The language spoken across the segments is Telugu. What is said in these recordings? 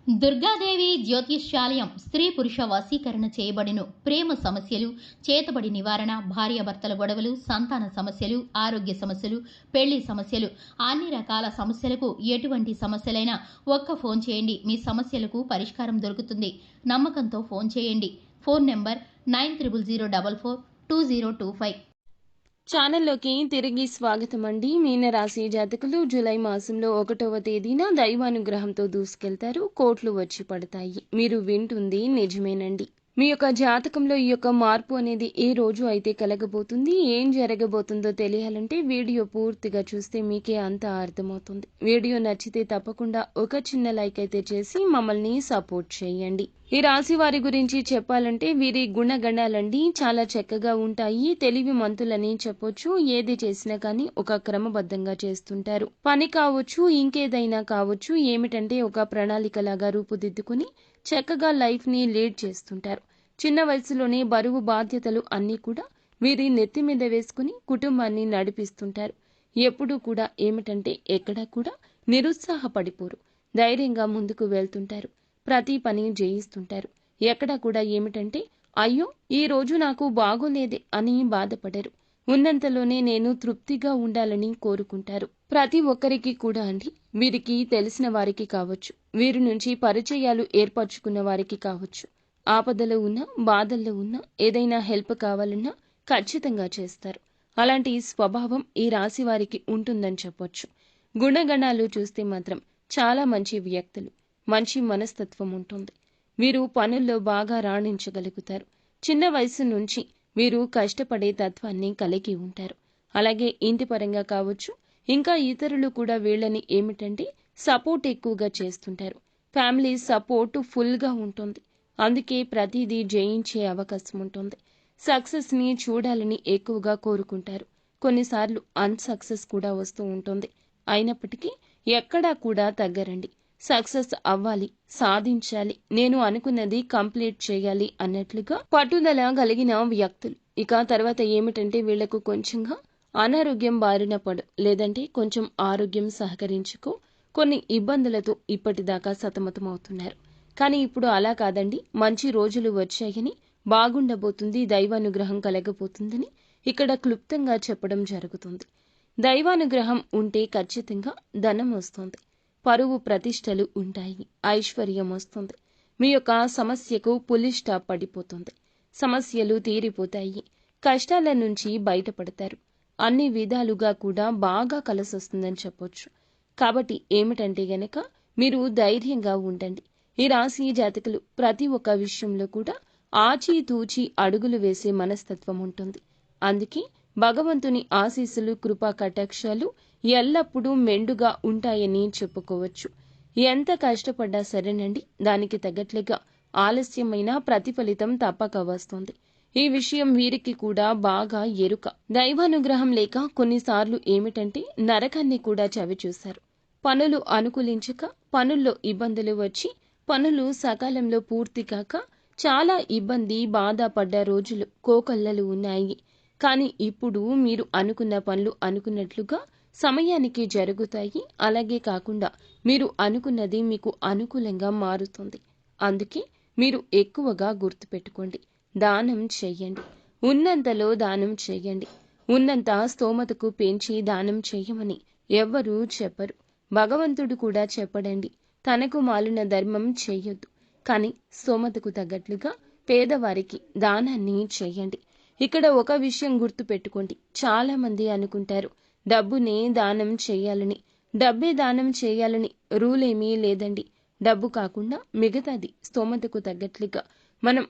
దుర్గాదేవి జ్యోతిష్యాలయం స్త్రీ పురుష వశీకరణ చేయబడిను. ప్రేమ సమస్యలు, చేతబడి నివారణ, భార్యాభర్తల గొడవలు, సంతాన సమస్యలు, ఆరోగ్య సమస్యలు, పెళ్లి సమస్యలు, అన్ని రకాల సమస్యలకు ఎటువంటి సమస్యలైనా ఒక్క ఫోన్ చేయండి. మీ సమస్యలకు పరిష్కారం దొరుకుతుంది. నమ్మకంతో ఫోన్ చేయండి. Phone number 9004442025. ఛానల్లోకి తిరిగి స్వాగతం అండి. మీనరాశి జాతకులు జూలై మాసంలో 1వ తేదీన దైవానుగ్రహంతో దూసుకెళ్తారు. కోట్లు వచ్చి పడతాయి. మీరు వింటుంది నిజమేనండి. మీ యొక్క జాతకంలో ఈ యొక్క మార్పు అనేది ఏ రోజు అయితే కలగబోతుంది, ఏం జరగబోతుందో తెలియాలంటే వీడియో పూర్తిగా చూస్తే మీకే అంతా అర్థమవుతుంది. వీడియో నచ్చితే తప్పకుండా ఒక చిన్న లైక్ అయితే చేసి మమ్మల్ని సపోర్ట్ చేయండి. ఈ రాశి వారి గురించి చెప్పాలంటే వీరి గుణగణాలండి చాలా చక్కగా ఉంటాయి. తెలివి మంతులని చెప్పొచ్చు. ఏది చేసినా కానీ ఒక క్రమబద్ధంగా చేస్తుంటారు. పని కావచ్చు, ఇంకేదైనా కావచ్చు, ఏమిటంటే ఒక ప్రణాళికలాగా రూపుదిద్దుకుని చక్కగా లైఫ్ ని లీడ్ చేస్తుంటారు. చిన్న వయసులోనే బరువు బాధ్యతలు అన్నీ కూడా వీరి నెత్తి మీద వేసుకుని కుటుంబాన్ని నడిపిస్తుంటారు. ఎప్పుడూ కూడా ఏమిటంటే ఎక్కడా కూడా నిరుత్సాహపడిపోరు. ధైర్యంగా ముందుకు వెళ్తుంటారు. ప్రతి పని జయిస్తుంటారు. ఎక్కడా కూడా ఏమిటంటే అయ్యో ఈ రోజు నాకు బాగోలేదే అని బాధపడరు. ఉన్నంతలోనే నేను తృప్తిగా ఉండాలని కోరుకుంటారు. ప్రతి ఒక్కరికి కూడా అండి, వీరికి తెలిసిన వారికి కావచ్చు, వీరి నుంచి పరిచయాలు ఏర్పరచుకున్న వారికి కావచ్చు, ఆపదలో ఉన్నా బాధల్లో ఉన్నా ఏదైనా హెల్ప్ కావాలన్నా ఖచ్చితంగా చేస్తారు. అలాంటి స్వభావం ఈ రాశి వారికి ఉంటుందని చెప్పొచ్చు. గుణగణాలు చూస్తే మాత్రం చాలా మంచి వ్యక్తులు, మంచి మనస్తత్వం ఉంటుంది. వీరు పనుల్లో బాగా రాణించగలుగుతారు. చిన్న వయసు నుంచి వీరు కష్టపడే తత్వాన్ని కలిగి ఉంటారు. అలాగే ఇంటి పరంగా కావచ్చు, ఇంకా ఇతరులు కూడా వీళ్ళని ఏమిటంటే సపోర్ట్ ఎక్కువగా చేస్తుంటారు. ఫ్యామిలీ సపోర్ట్ ఫుల్గా ఉంటుంది. అందుకే ప్రతిదీ జయించే అవకాశం ఉంటుంది. సక్సెస్ ని చూడాలని ఎక్కువగా కోరుకుంటారు. కొన్నిసార్లు అన్సక్సెస్ కూడా వస్తూ ఉంటుంది. అయినప్పటికీ ఎక్కడా కూడా తగ్గరండి. సక్సెస్ అవ్వాలి, సాధించాలి, నేను అనుకున్నది కంప్లీట్ చేయాలి అన్నట్లుగా పట్టుదల కలిగిన వ్యక్తులు. ఇక తర్వాత ఏమిటంటే వీళ్లకు కొంచెంగా అనారోగ్యం బారిన పడు, లేదంటే కొంచెం ఆరోగ్యం సహకరించుకో, కొన్ని ఇబ్బందులతో ఇప్పటిదాకా సతమతమవుతున్నారు. కానీ ఇప్పుడు అలా కాదండి. మంచి రోజులు వచ్చాయని, బాగుండబోతుంది, దైవానుగ్రహం కలగబోతుందని ఇక్కడ క్లుప్తంగా చెప్పడం జరుగుతుంది. దైవానుగ్రహం ఉంటే ఖచ్చితంగా ధనం వస్తుంది, పరువు ప్రతిష్టలు ఉంటాయి, ఐశ్వర్యం వస్తుంది. మీ యొక్క సమస్యకు పులి స్టాప్ పడిపోతుంది. సమస్యలు తీరిపోతాయి. కష్టాల నుంచి బయటపడతారు. అన్ని విధాలుగా కూడా బాగా కలిసొస్తుందని చెప్పొచ్చు. కాబట్టి ఏమిటంటే గనక మీరు ధైర్యంగా ఉండండి. ఈ రాశి జాతకులు ప్రతి ఒక్క విషయంలో కూడా ఆచితూచి అడుగులు వేసే మనస్తత్వం ఉంటుంది. అందుకే భగవంతుని ఆశీస్సులు, కృపా కటాక్షాలు ఎల్లప్పుడూ మెండుగా ఉంటాయని చెప్పుకోవచ్చు. ఎంత కష్టపడ్డా సరేనండి, దానికి తగ్గట్లుగా ఆలస్యమైన ప్రతిఫలితం తప్పక వస్తుంది. ఈ విషయం వీరికి కూడా బాగా ఎరుక. దైవానుగ్రహం లేక కొన్నిసార్లు ఏమిటంటే నరకాన్ని కూడా చవిచూశారు. పనులు అనుకూలించక, పనుల్లో ఇబ్బందులు వచ్చి, పనులు సకాలంలో పూర్తి కాక చాలా ఇబ్బంది, బాధపడ్డ రోజులు కోకొల్లలు ఉన్నాయి. కానీ ఇప్పుడు మీరు అనుకున్న పనులు అనుకున్నట్లుగా సమయానికి జరుగుతాయి. అలాగే కాకుండా మీరు అనుకున్నది మీకు అనుకూలంగా మారుతుంది. అందుకే మీరు ఎక్కువగా గుర్తుపెట్టుకోండి, దానం చెయ్యండి. ఉన్నంతలో దానం చెయ్యండి. ఉన్నంత స్తోమతకు పెంచి దానం చెయ్యమని ఎవ్వరూ చెప్పరు. భగవంతుడు కూడా చెప్పడండి, తనకు మాలిన ధర్మం చెయ్యొద్దు, కానీ స్తోమతకు తగ్గట్లుగా పేదవారికి దానాన్ని చెయ్యండి. ఇక్కడ ఒక విషయం గుర్తు పెట్టుకోండి. చాలా మంది అనుకుంటారు డబ్బునే దానం చేయాలని. డబ్బే దానం చేయాలని రూల్ ఏమీ లేదండి. డబ్బు కాకుండా మిగతాది స్తోమతకు తగ్గట్లుగా మనం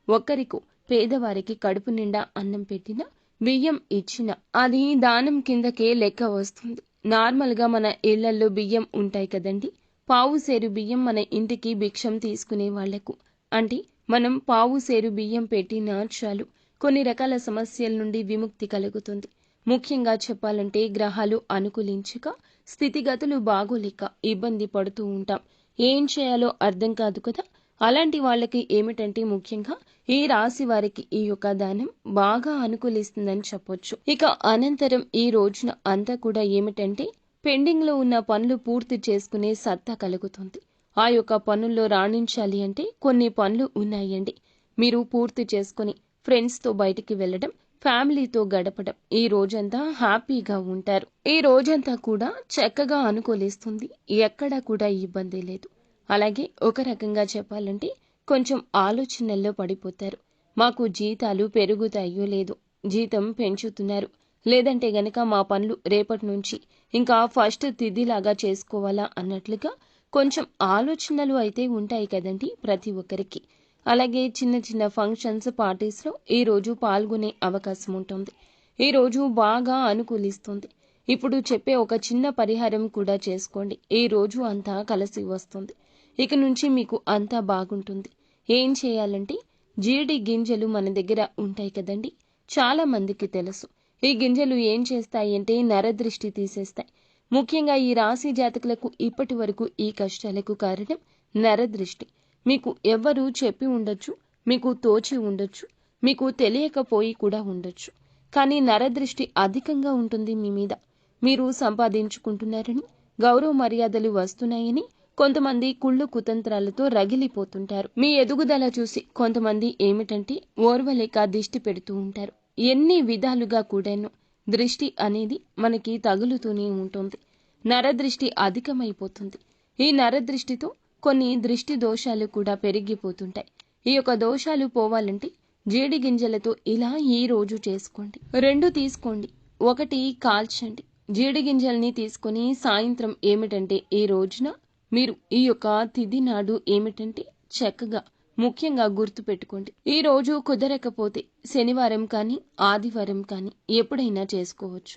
ఒక్కరికో పేదవారికి కడుపు నిండా అన్నం పెట్టినా, బియ్యం ఇచ్చినా అది దానం కిందకే లెక్క వస్తుంది. నార్మల్గా మన ఇళ్లల్లో బియ్యం ఉంటాయి కదండి. పావు సేరు బియ్యం మన ఇంటికి భిక్షం తీసుకునే వాళ్లకు, అంటే మనం పావు సేరు బియ్యం పెట్టినా చాలు, కొన్ని రకాల సమస్యల నుండి విముక్తి కలుగుతుంది. ముఖ్యంగా చెప్పాలంటే గ్రహాలు అనుకూలించక, స్థితిగతులు బాగోలేక ఇబ్బంది పడుతూ ఉంటాం. ఏం చేయాలో అర్థం కాదు కదా. అలాంటి వాళ్ళకి ఏమిటంటే ముఖ్యంగా ఈ రాశి వారికి ఈ యొక్క దానం బాగా అనుకూలిస్తుందని చెప్పొచ్చు. ఇక అనంతరం ఈ రోజున అంతా కూడా ఏమిటంటే పెండింగ్ లో ఉన్న పనులు పూర్తి చేసుకునే సత్తా కలుగుతుంది. ఆ యొక్క పనుల్లో రాణించాలి అంటే కొన్ని పనులు ఉన్నాయండి. మీరు పూర్తి చేసుకొని ఫ్రెండ్స్తో బయటికి వెళ్ళడం, ఫ్యామిలీతో గడపడం, ఈ రోజంతా హ్యాపీగా ఉంటారు. ఈ రోజంతా కూడా చక్కగా అనుకూలిస్తుంది. ఎక్కడా కూడా ఇబ్బంది లేదు. అలాగే ఒక రకంగా చెప్పాలంటే కొంచెం ఆలోచనల్లో పడిపోతారు. మాకు జీతాలు పెరుగుతాయో లేదో, జీతం పెంచుతున్నారు, లేదంటే గనక మా పనులు రేపటి నుంచి ఇంకా ఫస్ట్ తిథిలాగా చేసుకోవాలా అన్నట్లుగా కొంచెం ఆలోచనలు అయితే ఉంటాయి కదండి ప్రతి ఒక్కరికి. అలాగే చిన్న చిన్న ఫంక్షన్స్, పార్టీస్లో ఈరోజు పాల్గొనే అవకాశం ఉంటుంది. ఈరోజు బాగా అనుకూలిస్తుంది. ఇప్పుడు చెప్పే ఒక చిన్న పరిహారం కూడా చేసుకోండి. ఈ రోజు అంతా కలిసి వస్తుంది. ఇక నుంచి మీకు అంతా బాగుంటుంది. ఏం చేయాలంటే జీడి గింజలు మన దగ్గర ఉంటాయి కదండి, చాలా మందికి తెలుసు. ఈ గింజలు ఏం చేస్తాయంటే నరదృష్టి తీసేస్తాయి. ముఖ్యంగా ఈ రాశి జాతకులకు ఇప్పటి వరకు ఈ కష్టాలకు కారణం నరదృష్టి. మీకు ఎవ్వరూ చెప్పి ఉండొచ్చు, మీకు తోచి ఉండొచ్చు, మీకు తెలియకపోయి కూడా ఉండొచ్చు. కానీ నరదృష్టి అధికంగా ఉంటుంది మీ మీద. మీరు సంపాదించుకుంటున్నారని, గౌరవ మర్యాదలు వస్తున్నాయని కొంతమంది కుళ్ళు కుతంత్రాలతో రగిలిపోతుంటారు. మీ ఎదుగుదల చూసి కొంతమంది ఏమిటంటే ఓర్వలేక దిష్టి పెడుతూ ఉంటారు. ఎన్ని విధాలుగా కూడాను దృష్టి అనేది మనకి తగులుతూనే ఉంటుంది. నరదృష్టి అధికమైపోతుంది. ఈ నరదృష్టితో కొన్ని దృష్టి దోషాలు కూడా పెరిగిపోతుంటాయి. ఈ యొక్క దోషాలు పోవాలంటే జీడి గింజలతో ఇలా ఈ రోజు చేసుకోండి. 2 తీసుకోండి, 1 కాల్చండి. జీడి గింజల్ని తీసుకొని సాయంత్రం ఏమిటంటే ఈ రోజున మీరు ఈ యొక్క తిథి నాడు ఏమిటంటే చక్కగా ముఖ్యంగా గుర్తు పెట్టుకోండి. ఈ రోజు కుదరకపోతే శనివారం కానీ ఆదివారం కానీ ఎప్పుడైనా చేసుకోవచ్చు.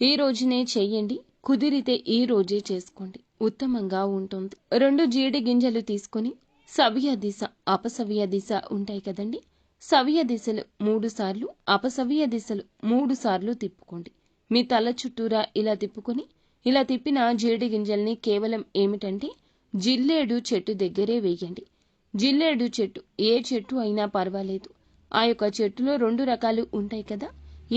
ఈ రోజునే చెయ్యండి. కుదిరితే ఈ రోజే చేసుకోండి, ఉత్తమంగా ఉంటుంది. 2 జీడి గింజలు తీసుకొని సవ్య దిశ, అపసవ్య దిశ ఉంటాయి కదండి, సవ్య దిశలు 3 సార్లు, అపసవ్య దిశలు 3 సార్లు తిప్పుకోండి. మీ తల చుట్టూరా ఇలా తిప్పుకొని, ఇలా తిప్పిన జీడి గింజల్ని కేవలం ఏమిటంటే జిల్లేడు చెట్టు దగ్గరే వేయండి. జిల్లేడు చెట్టు ఏ చెట్టు అయినా పర్వాలేదు. ఆ యొక్క చెట్టులో 2 రకాలు ఉంటాయి కదా,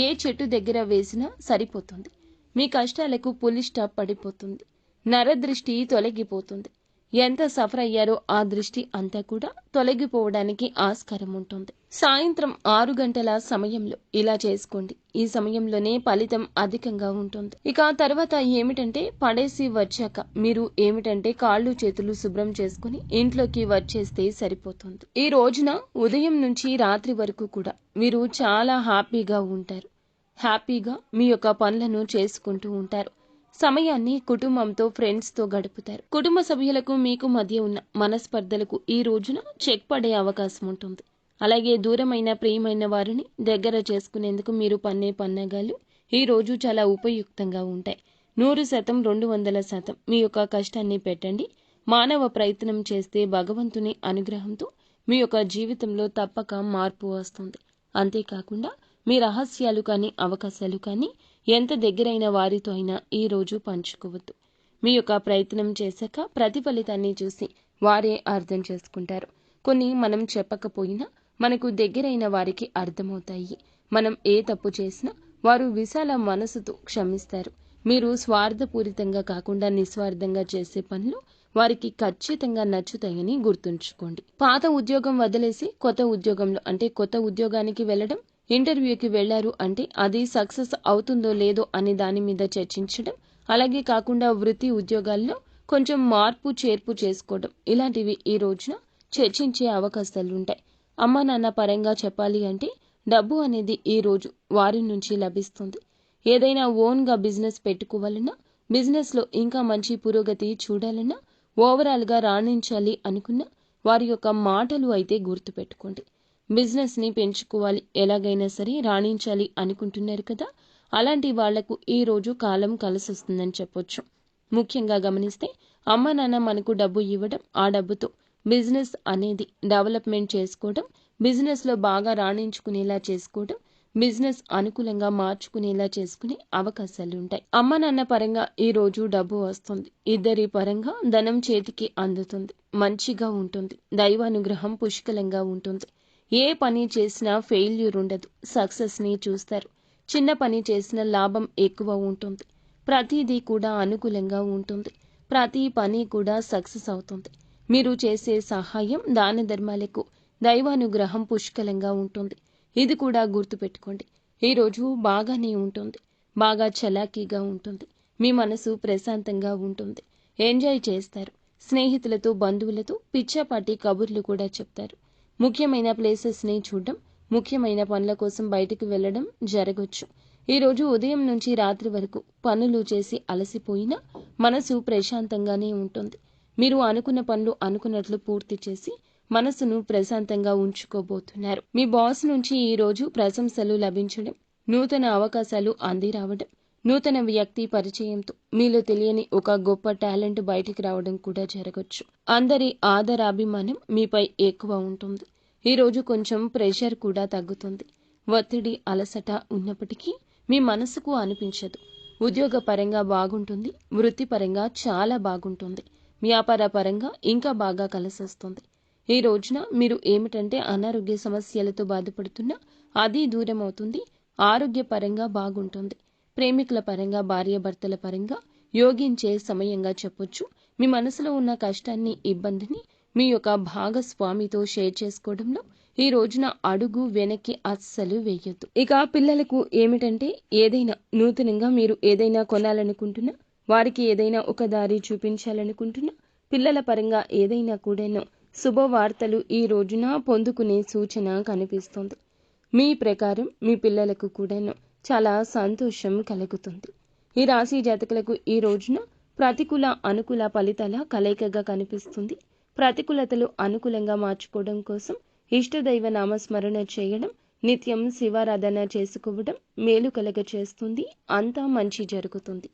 ఏ చెట్టు దగ్గర వేసినా సరిపోతుంది. మీ కష్టాలకు పులి స్టాప్ పడిపోతుంది. నరదృష్టి తొలగిపోతుంది. ఎంత సఫర్ అయ్యారో ఆ దృష్టి అంతా కూడా తొలగిపోవడానికి ఆస్కారం ఉంటుంది. సాయంత్రం 6 గంటల సమయంలో ఇలా చేసుకోండి. ఈ సమయంలోనే ఫలితం అధికంగా ఉంటుంది. ఇక తర్వాత ఏమిటంటే పడేసి వచ్చాక మీరు ఏమిటంటే కాళ్ళు చేతులు శుభ్రం చేసుకుని ఇంట్లోకి వచ్చేస్తే సరిపోతుంది. ఈ రోజున ఉదయం నుంచి రాత్రి వరకు కూడా మీరు చాలా హ్యాపీగా ఉంటారు. హ్యాపీగా మీ యొక్క పనులను చేసుకుంటూ ఉంటారు. సమయాన్ని కుటుంబంతో, ఫ్రెండ్స్తో గడుపుతారు. కుటుంబ సభ్యులకు మీకు మధ్య ఉన్న మనస్పర్ధలకు ఈ రోజున చెక్ పడే అవకాశం ఉంటుంది. అలాగే దూరమైన ప్రియమైన వారిని దగ్గర చేసుకునేందుకు మీరు పన్నే పన్నాగాలు ఈ రోజు చాలా ఉపయుక్తంగా ఉంటాయి. 100% 200% మీ యొక్క కష్టాన్ని పెట్టండి. మానవ ప్రయత్నం చేస్తే భగవంతుని అనుగ్రహంతో మీ యొక్క జీవితంలో తప్పక మార్పు వస్తుంది. అంతేకాకుండా మీ రహస్యాలు కానీ అవకాశాలు కానీ ఎంత దగ్గరైన వారితో అయినా ఈ రోజు పంచుకోవద్దు. మీ యొక్క ప్రయత్నం చేశాక ప్రతిఫలితాన్ని చూసి వారే అర్థం చేసుకుంటారు. కొన్ని మనం చెప్పకపోయినా మనకు దగ్గరైన వారికి అర్థమవుతాయి. మనం ఏ తప్పు చేసినా వారు విశాల మనసుతో క్షమిస్తారు. మీరు స్వార్థపూరితంగా కాకుండా నిస్వార్థంగా చేసే పనులు వారికి ఖచ్చితంగా నచ్చుతాయని గుర్తుంచుకోండి. పాత ఉద్యోగం వదిలేసి కొత్త ఉద్యోగంలో అంటే కొత్త ఉద్యోగానికి వెళ్ళడం, ఇంటర్వ్యూకి వెళ్లారు అంటే అది సక్సెస్ అవుతుందో లేదో అనే దాని మీద చర్చించడం, అలాగే కాకుండా వృత్తి ఉద్యోగాల్లో కొంచెం మార్పు చేర్పు చేసుకోవడం, ఇలాంటివి ఈ రోజున చర్చించే అవకాశాలుంటాయి. అమ్మా నాన్న పరంగా చెప్పాలి అంటే డబ్బు అనేది ఈ రోజు వారి నుంచి లభిస్తుంది. ఏదైనా ఓన్గా బిజినెస్ పెట్టుకోవాలన్నా, బిజినెస్లో ఇంకా మంచి పురోగతి చూడాలన్నా, ఓవరాల్గా రాణించాలి అనుకున్న వారి యొక్క మాటలు అయితే గుర్తుపెట్టుకోండి. బిజినెస్ని పెంచుకోవాలి, ఎలాగైనా సరే రాణించాలి అనుకుంటున్నారు కదా, అలాంటి వాళ్లకు ఈ రోజు కాలం కలిసొస్తుందని చెప్పొచ్చు. ముఖ్యంగా గమనిస్తే అమ్మ నాన్న మనకు డబ్బు ఇవ్వడం, ఆ డబ్బుతో బిజినెస్ అనేది డెవలప్మెంట్ చేసుకోవడం, బిజినెస్లో బాగా రాణించుకునేలా చేసుకోవడం, బిజినెస్ అనుకూలంగా మార్చుకునేలా చేసుకునే అవకాశాలు ఉంటాయి. అమ్మ నాన్న పరంగా ఈ రోజు డబ్బు వస్తుంది. ఇద్దరి పరంగా ధనం చేతికి అందుతుంది. మంచిగా ఉంటుంది. దైవానుగ్రహం పుష్కలంగా ఉంటుంది. ఏ పని చేసినా ఫెయిల్యూర్ ఉండదు. సక్సెస్ని చూస్తారు. చిన్న పని చేసిన లాభం ఎక్కువ ఉంటుంది. ప్రతిదీ కూడా అనుకూలంగా ఉంటుంది. ప్రతి పని కూడా సక్సెస్ అవుతుంది. మీరు చేసే సహాయం దాన ధర్మాలకు దైవానుగ్రహం పుష్కలంగా ఉంటుంది. ఇది కూడా గుర్తుపెట్టుకోండి. ఈరోజు బాగానే ఉంటుంది. బాగా చలాకీగా ఉంటుంది. మీ మనసు ప్రశాంతంగా ఉంటుంది. ఎంజాయ్ చేస్తారు. స్నేహితులతో బంధువులతో పిచ్చాపాటి కబుర్లు కూడా చెప్తారు. ముఖ్యమైన ప్లేసెస్ని చూడడం, ముఖ్యమైన పనుల కోసం బయటికి వెళ్ళడం జరగొచ్చు. ఈరోజు ఉదయం నుంచి రాత్రి వరకు పనులు చేసి అలసిపోయినా మనసు ప్రశాంతంగానే ఉంటుంది. మీరు అనుకున్న పనులు అనుకున్నట్లు పూర్తి చేసి మనసును ప్రశాంతంగా ఉంచుకోబోతున్నారు. మీ బాస్ నుంచి ఈరోజు ప్రశంసలు లభించడం, నూతన అవకాశాలు అంది రావడం, నూతన వ్యక్తి పరిచయంతో మీలో తెలియని ఒక గొప్ప టాలెంట్ బయటికి రావడం కూడా జరగచ్చు. అందరి ఆదరాభిమానం మీపై ఎక్కువ ఉంటుంది. ఈరోజు కొంచెం ప్రెషర్ కూడా తగ్గుతుంది. ఒత్తిడి, అలసట ఉన్నప్పటికీ మీ మనసుకు అనిపించదు. ఉద్యోగ పరంగా బాగుంటుంది. వృత్తిపరంగా చాలా బాగుంటుంది. వ్యాపార పరంగా ఇంకా బాగా కలిసొస్తుంది. ఈ రోజున మీరు ఏమిటంటే అనారోగ్య సమస్యలతో బాధపడుతున్నా అది దూరం అవుతుంది. ఆరోగ్యపరంగా బాగుంటుంది. ప్రేమికుల పరంగా, భార్యాభర్తల పరంగా యోగించే సమయంగా చెప్పొచ్చు. మీ మనసులో ఉన్న కష్టాన్ని, ఇబ్బందిని మీ యొక్క భాగస్వామితో షేర్ చేసుకోవడంలో ఈ రోజున అడుగు వెనక్కి అస్సలు వేయొద్దు. ఇక పిల్లలకు ఏమిటంటే ఏదైనా నూతనంగా మీరు ఏదైనా కొనాలనుకుంటున్నా, వారికి ఏదైనా ఒక దారి చూపించాలనుకుంటున్నా, పిల్లల పరంగా ఏదైనా కూడాను శుభవార్తలు ఈ రోజున పొందుకునే సూచన కనిపిస్తోంది. మీ ప్రకారం మీ పిల్లలకు కూడాను చాలా సంతోషం కలుగుతుంది. ఈ రాశి జాతకులకు ఈ రోజున ప్రతికూల అనుకూల ఫలితాల కలయికగా కనిపిస్తుంది. ప్రతికూలతలు అనుకూలంగా మార్చుకోవడం కోసం ఇష్టదైవ నామస్మరణ చేయడం, నిత్యం శివారాధన చేసుకోవడం మేలు కలగ చేస్తుంది. అంతా మంచి జరుగుతుంది.